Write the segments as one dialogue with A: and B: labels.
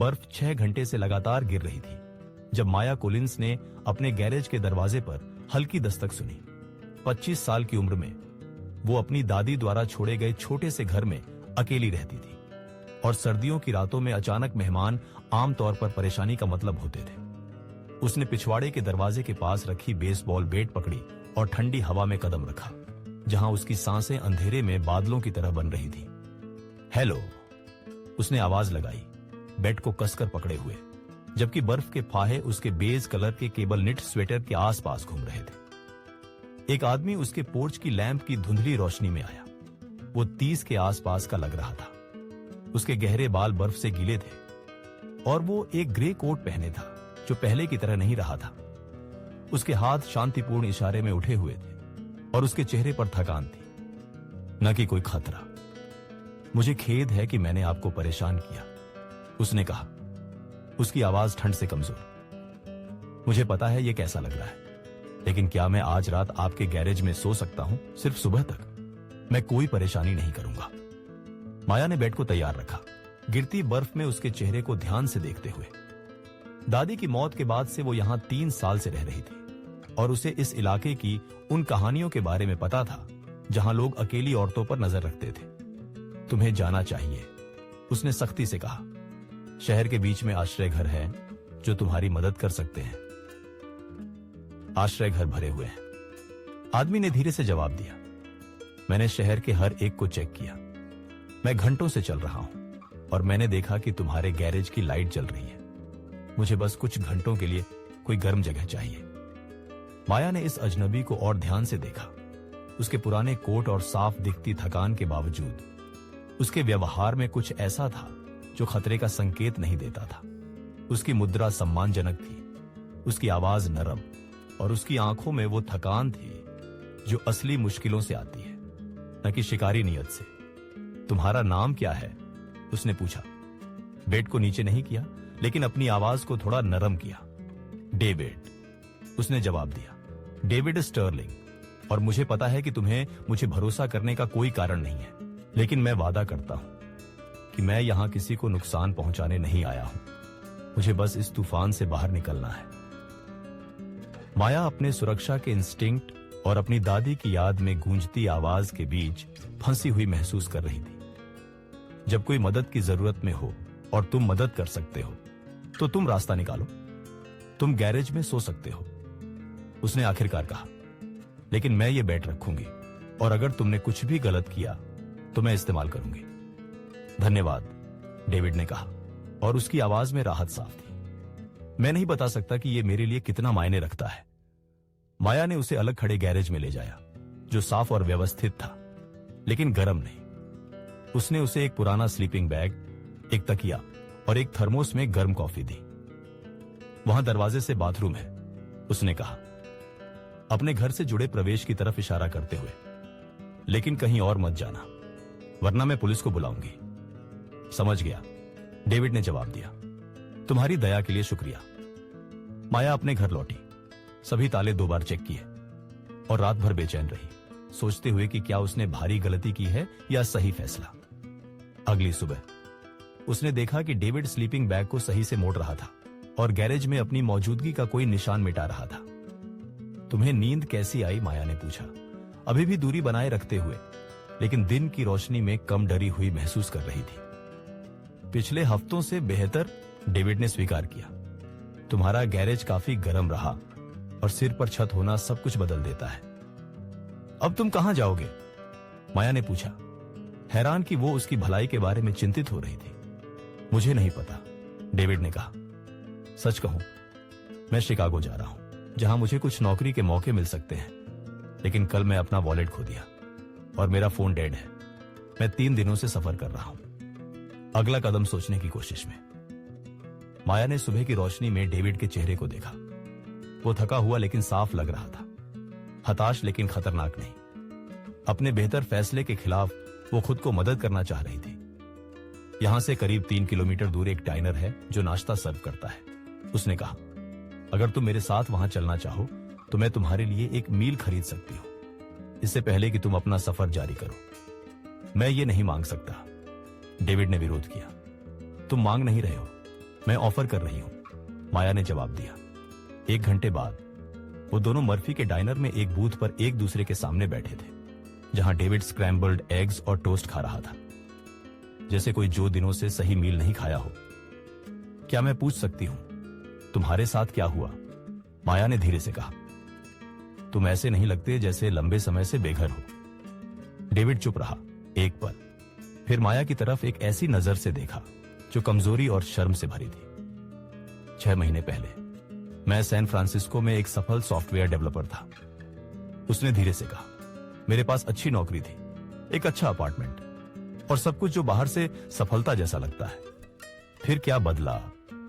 A: बर्फ 6 घंटे से लगातार गिर रही थी जब माया कोलिंस ने अपने गैरेज के दरवाजे पर हल्की दस्तक सुनी। 25 साल की उम्र में वो अपनी दादी द्वारा छोड़े गए छोटे से घर में अकेली रहती थी और सर्दियों की रातों में अचानक मेहमान आमतौर पर परेशानी का मतलब होते थे। उसने पिछवाड़े के दरवाजे के पास रखी बेसबॉल बैट पकड़ी और ठंडी हवा में कदम रखा, जहां उसकी सांसें अंधेरे में बादलों की तरह बन रही थी। हेलो, उसने आवाज लगाई, बैट को कसकर पकड़े हुए, जबकि बर्फ के फाहे उसके बेज कलर के केबल निट स्वेटर के आसपास घूम रहे थे। एक आदमी उसके पोर्च की लैंप की धुंधली रोशनी में आया। वो 30 के आसपास का लग रहा था। उसके गहरे बाल बर्फ से गीले थे और वो एक ग्रे कोट पहने था जो पहले की तरह नहीं रहा था। उसके हाथ शांतिपूर्ण इशारे में उठे हुए थे और उसके चेहरे पर थकान थी, न कि कोई खतरा। मुझे खेद है कि मैंने आपको परेशान किया, उसने कहा, उसकी आवाज ठंड से कमजोर। मुझे पता है ये कैसा लग रहा है, लेकिन क्या मैं आज रात आपके गैरेज में सो सकता हूं? सिर्फ सुबह तक। मैं कोई परेशानी नहीं करूंगा। माया ने बेड को तैयार रखा, गिरती बर्फ में उसके चेहरे को ध्यान से देखते हुए। दादी की मौत के बाद से वो यहां 3 साल से रह रही थी और उसे इस इलाके की उन कहानियों के बारे में पता था जहां लोग अकेली औरतों पर नजर रखते थे। तुम्हें जाना चाहिए, उसने सख्ती से कहा। शहर के बीच में आश्रय घर है जो तुम्हारी मदद कर सकते हैं। आश्रय घर भरे हुए हैं, आदमी ने धीरे से जवाब दिया। मैंने शहर के हर एक को चेक किया। मैं घंटों से चल रहा हूं और मैंने देखा कि तुम्हारे गैरेज की लाइट जल रही है। मुझे बस कुछ घंटों के लिए कोई गर्म जगह चाहिए। माया ने इस अजनबी को और ध्यान से देखा। उसके पुराने कोट और साफ दिखती थकान के बावजूद उसके व्यवहार में कुछ ऐसा था जो खतरे का संकेत नहीं देता था। उसकी मुद्रा सम्मानजनक थी, उसकी आवाज नरम और उसकी आंखों में वो थकान थी जो असली मुश्किलों से आती है, न कि शिकारी नियत से। तुम्हारा नाम क्या है? उसने पूछा। बेड को नीचे नहीं किया, लेकिन अपनी आवाज को थोड़ा नरम किया। डेविड, उसने जवाब दिया। डेविड स्टर्लिंग, और मुझे पता है कि तुम्हें मुझे भरोसा करने का कोई कारण नहीं है, लेकिन मैं वादा करता हूं कि मैं यहां किसी को नुकसान पहुंचाने नहीं आया हूं। मुझे बस इस तूफान से बाहर निकलना है। माया अपने सुरक्षा के इंस्टिंक्ट और अपनी दादी की याद में गूंजती आवाज के बीच फंसी हुई महसूस कर रही थी। जब कोई मदद की जरूरत में हो और तुम मदद कर सकते हो तो तुम रास्ता निकालो। तुम गैरेज में सो सकते हो, उसने आखिरकार कहा, लेकिन मैं ये बैट रखूंगी और अगर तुमने कुछ भी गलत किया तो मैं इस्तेमाल करूंगी। धन्यवाद, डेविड ने कहा और उसकी आवाज में राहत साफ थी। मैं नहीं बता सकता कि यह मेरे लिए कितना मायने रखता है। माया ने उसे अलग खड़े गैरेज में ले जाया जो साफ और व्यवस्थित था, लेकिन गर्म नहीं। उसने उसे एक पुराना स्लीपिंग बैग, एक तकिया और एक थर्मोस में गर्म कॉफी दी। वहां दरवाजे से बाथरूम है, उसने कहा, अपने घर से जुड़े प्रवेश की तरफ इशारा करते हुए, लेकिन कहीं और मत जाना वरना मैं पुलिस को बुलाऊंगी। समझ गया, डेविड ने जवाब दिया। तुम्हारी दया के लिए शुक्रिया। माया अपने घर लौटी, सभी ताले 2 बार चेक किए और रात भर बेचैन रही, सोचते हुए कि क्या उसने भारी गलती की है या सही फैसला। अगली सुबह उसने देखा कि डेविड स्लीपिंग बैग को सही से मोड़ रहा था और गैरेज में अपनी मौजूदगी का कोई निशान मिटा रहा था। तुम्हें नींद कैसी आई? माया ने पूछा, अभी भी दूरी बनाए रखते हुए, लेकिन दिन की रोशनी में कम डरी हुई महसूस कर रही थी। पिछले हफ्तों से बेहतर, डेविड ने स्वीकार किया। तुम्हारा गैरेज काफी गर्म रहा और सिर पर छत होना सब कुछ बदल देता है। अब तुम कहां जाओगे? माया ने पूछा, हैरान कि वो उसकी भलाई के बारे में चिंतित हो रही थी। मुझे नहीं पता, डेविड ने कहा। सच कहूं, मैं शिकागो जा रहा हूं, जहां मुझे कुछ नौकरी के मौके मिल सकते हैं, लेकिन कल मैं अपना वॉलेट खो दिया और मेरा फोन डेड है। मैं 3 दिनों से सफर कर रहा हूं, अगला कदम सोचने की कोशिश में। माया ने सुबह की रोशनी में डेविड के चेहरे को देखा। वो थका हुआ लेकिन साफ लग रहा था, हताश लेकिन खतरनाक नहीं। अपने बेहतर फैसले के खिलाफ वो खुद को मदद करना चाह रही थी। यहां से करीब 3 किलोमीटर दूर एक डाइनर है जो नाश्ता सर्व करता है, उसने कहा। अगर तुम मेरे साथ वहां चलना चाहो तो मैं तुम्हारे लिए एक मील खरीद सकती हूं, इससे पहले कि तुम अपना सफर जारी करो। मैं ये नहीं मांग सकता, डेविड ने विरोध किया। तुम मांग नहीं रहे हो, मैं ऑफर कर रही हूं, माया ने जवाब दिया। 1 घंटे बाद वो दोनों मर्फी के डाइनर में एक बूथ पर एक दूसरे के सामने बैठे थे, जहां डेविड स्क्रैम्बल्ड एग्स और टोस्ट खा रहा था, जैसे कोई जो दिनों से सही मील नहीं खाया हो। क्या मैं पूछ सकती हूं तुम्हारे साथ क्या हुआ? माया ने धीरे से कहा। तुम ऐसे नहीं लगते जैसे लंबे समय से बेघर हो। डेविड चुप रहा एक पल, फिर माया की तरफ एक ऐसी नजर से देखा जो कमजोरी और शर्म से भरी थी। 6 महीने पहले मैं सैन फ्रांसिस्को में एक सफल सॉफ्टवेयर डेवलपर था, उसने धीरे से कहा। मेरे पास अच्छी नौकरी थी, एक अच्छा अपार्टमेंट और सब कुछ जो बाहर से सफलता जैसा लगता है। फिर क्या बदला?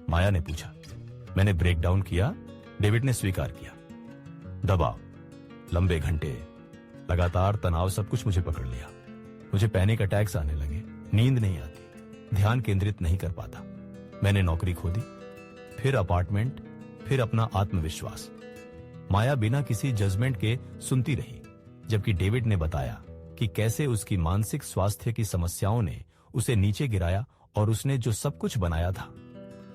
A: माया ने पूछा। मैंने ब्रेक डाउन किया, डेविड ने स्वीकार किया। दबाव, लंबे घंटे, लगातार तनाव, सब कुछ मुझे पकड़ लिया। मुझे पैनिक अटैक्स आने लगे, नींद नहीं आती, ध्यान केंद्रित नहीं कर पाता। मैंने नौकरी खो दी, फिर अपार्टमेंट, फिर अपना आत्मविश्वास। माया बिना किसी जजमेंट के सुनती रही, जबकि डेविड ने बताया कि कैसे उसकी मानसिक स्वास्थ्य की समस्याओं ने उसे नीचे गिराया और उसने जो सब कुछ बनाया था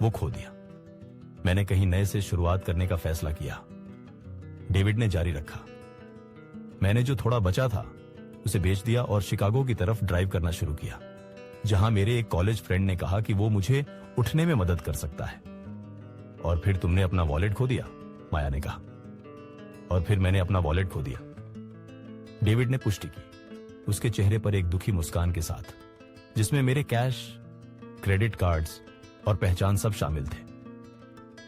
A: वो खो दिया। मैंने कहीं नए से शुरुआत करने का फैसला किया, डेविड ने जारी रखा। मैंने जो थोड़ा बचा था उसे बेच दिया और शिकागो की तरफ ड्राइव करना शुरू किया, जहां मेरे एक कॉलेज फ्रेंड ने कहा कि वो मुझे उठने में मदद कर सकता है। और फिर तुमने अपना वॉलेट खो दिया, माया ने कहा। और फिर मैंने अपना वॉलेट खो दिया, डेविड ने पुष्टि की, उसके चेहरे पर एक दुखी मुस्कान के साथ, जिसमें मेरे कैश, क्रेडिट कार्ड्स और पहचान सब शामिल थे।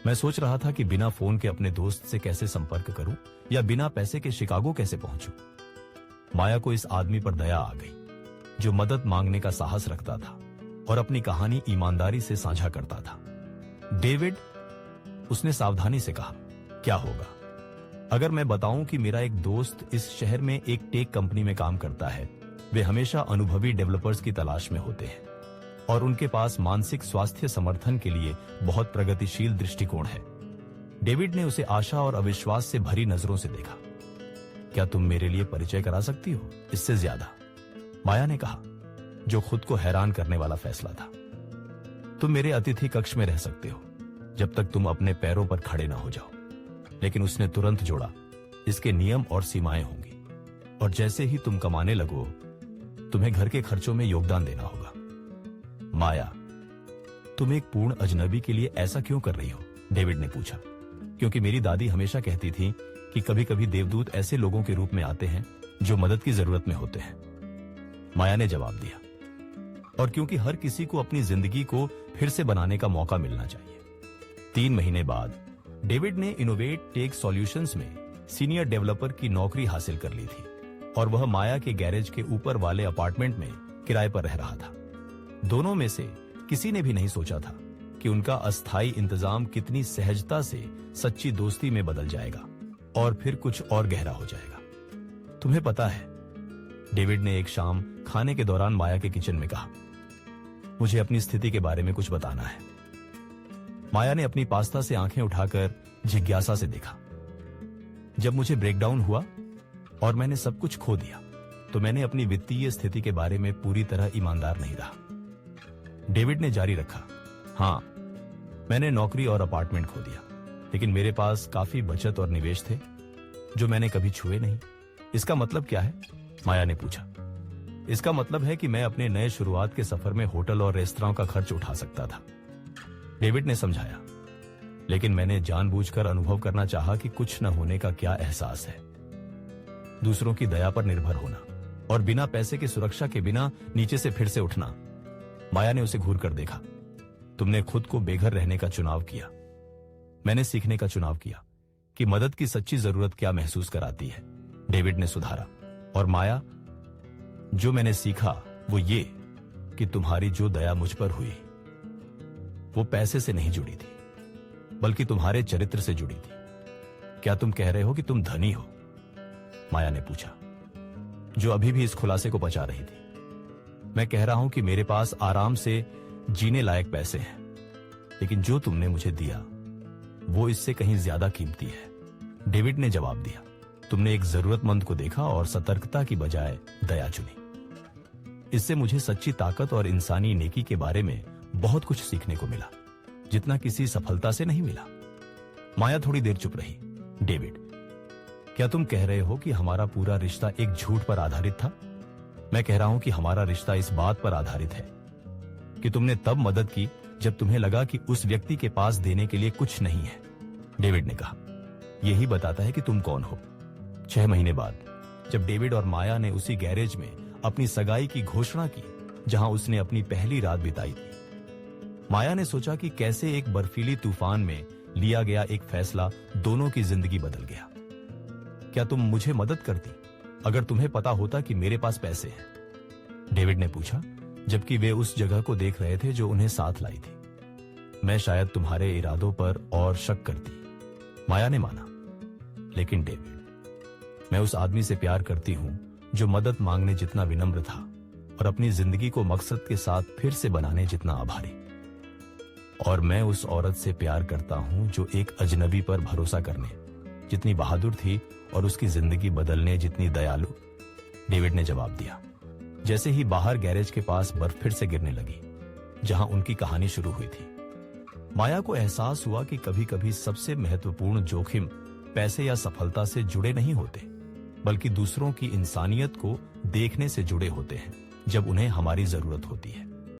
A: मैं सोच रहा था कि बिना फोन के अपने दोस्त से कैसे संपर्क करूं या बिना पैसे के शिकागो कैसे पहुंचूं। माया को इस आदमी पर दया आ गई, जो मदद मांगने का साहस रखता था और अपनी कहानी ईमानदारी से साझा करता था। डेविड, उसने सावधानी से कहा, क्या होगा अगर मैं बताऊं कि मेरा एक दोस्त इस शहर में एक टेक कंपनी में काम करता है। वे हमेशा अनुभवी डेवलपर्स की तलाश में होते हैं और उनके पास मानसिक स्वास्थ्य समर्थन के लिए बहुत प्रगतिशील दृष्टिकोण है। डेविड ने उसे आशा और अविश्वास से भरी नजरों से देखा। क्या तुम मेरे लिए परिचय करा सकती हो? इससे ज्यादा, माया ने कहा, जो खुद को हैरान करने वाला फैसला था। तुम मेरे अतिथि कक्ष में रह सकते हो जब तक तुम अपने पैरों पर खड़े ना हो जाओ। लेकिन उसने तुरंत जोड़ा, इसके नियम और सीमाएं होंगी, और जैसे ही तुम कमाने लगो तुम्हें घर के खर्चों में योगदान देना होगा। माया, तुम एक पूर्ण अजनबी के लिए ऐसा क्यों कर रही हो? डेविड ने पूछा। क्योंकि मेरी दादी हमेशा कहती थी कि कभी कभी देवदूत ऐसे लोगों के रूप में आते हैं जो मदद की जरूरत में होते हैं, माया ने जवाब दिया। और क्योंकि हर किसी को अपनी जिंदगी को फिर से बनाने का मौका मिलना चाहिए। 3 महीने बाद डेविड ने इनोवेट टेक सॉल्यूशंस में सीनियर डेवलपर की नौकरी हासिल कर ली थी और वह माया के गैरेज के ऊपर वाले अपार्टमेंट में किराए पर रह रहा था। दोनों में से किसी ने भी नहीं सोचा था कि उनका अस्थायी इंतजाम कितनी सहजता से सच्ची दोस्ती में बदल जाएगा और फिर कुछ और गहरा हो जाएगा। तुम्हें पता है, डेविड ने एक शाम खाने के दौरान माया के किचन में कहा, मुझे अपनी स्थिति के बारे में कुछ बताना है। माया ने अपनी पास्ता से आंखें उठाकर जिज्ञासा से देखा। जब मुझे ब्रेकडाउन हुआ और मैंने सब कुछ खो दिया, तो मैंने अपनी वित्तीय स्थिति के बारे में पूरी तरह ईमानदार नहीं रहा। डेविड ने जारी रखा, हाँ, मैंने नौकरी और अपार्टमेंट खो दिया, लेकिन मेरे पास काफी बचत और निवेश थे जो मैंने कभी छुए नहीं। इसका मतलब क्या है? माया ने पूछा। इसका मतलब है कि मैं अपने नए शुरुआत के सफर में होटल और रेस्तरां का खर्च उठा सकता था, डेविड ने समझाया। लेकिन मैंने जानबूझकर अनुभव करना चाहा कि कुछ न होने का क्या एहसास है, दूसरों की दया पर निर्भर होना और बिना पैसे की सुरक्षा के बिना नीचे से फिर से उठना। माया ने उसे घूर कर देखा। तुमने खुद को बेघर रहने का चुनाव किया, मैंने सीखने का चुनाव किया कि मदद की सच्ची जरूरत क्या महसूस कराती है, डेविड ने सुधारा। और माया, जो मैंने सीखा वो ये कि तुम्हारी जो दया मुझ पर हुई वो पैसे से नहीं जुड़ी थी, बल्कि तुम्हारे चरित्र से जुड़ी थी। क्या तुम कह रहे हो कि तुम धनी हो? माया ने पूछा, जो अभी भी इस खुलासे को पचा रही थी। मैं कह रहा हूं कि मेरे पास आराम से जीने लायक पैसे हैं, लेकिन जो तुमने मुझे दिया वो इससे कहीं ज्यादा कीमती है, डेविड ने जवाब दिया। तुमने एक जरूरतमंद को देखा और सतर्कता की बजाय दया चुनी। इससे मुझे सच्ची ताकत और इंसानी नेकी के बारे में बहुत कुछ सीखने को मिला। जितना किसी सफलता से नहीं मिला। माया थोड़ी देर चुप रही। डेविड, क्या तुम कह रहे हो कि हमारा पूरा रिश्ता एक झूठ पर आधारित था? मैं कह रहा हूं कि हमारा रिश्ता इस बात पर आधारित है कि तुमने तब मदद की जब तुम्हें लगा कि उस व्यक्ति के पास देने के लिए कुछ नहीं है। डेविड ने कहा, यही बताता है कि तुम कौन हो। 6 महीने बाद जब डेविड और माया ने उसी गैरेज में अपनी सगाई की घोषणा की जहां उसने अपनी पहली रात बिताई थी, माया ने सोचा कि कैसे एक बर्फीली तूफान में लिया गया एक फैसला दोनों की जिंदगी बदल गया। क्या तुम मुझे मदद करती अगर तुम्हें पता होता कि मेरे पास पैसे हैं? डेविड ने पूछा, जबकि वे उस जगह को देख रहे थे जो उन्हें साथ लाई थी। मैं शायद तुम्हारे इरादों पर और शक करती, माया ने माना। लेकिन डेविड, मैं उस आदमी से प्यार करती हूं जो मदद मांगने जितना विनम्र था और अपनी जिंदगी को मकसद के साथ फिर से बनाने जितना आभारी। और मैं उस औरत से प्यार करता हूं जो एक अजनबी पर भरोसा करने जितनी बहादुर थी और उसकी जिंदगी बदलने जितनी दयालु। डेविड ने जवाब दिया। जैसे ही बाहर गैरेज के पास बर्फ फिर से गिरने लगी जहां उनकी कहानी शुरू हुई थी, माया को एहसास हुआ कि कभी कभी सबसे महत्वपूर्ण जोखिम पैसे या सफलता से जुड़े नहीं होते, बल्कि दूसरों की इंसानियत को देखने से जुड़े होते हैं जब उन्हें हमारी जरूरत होती है।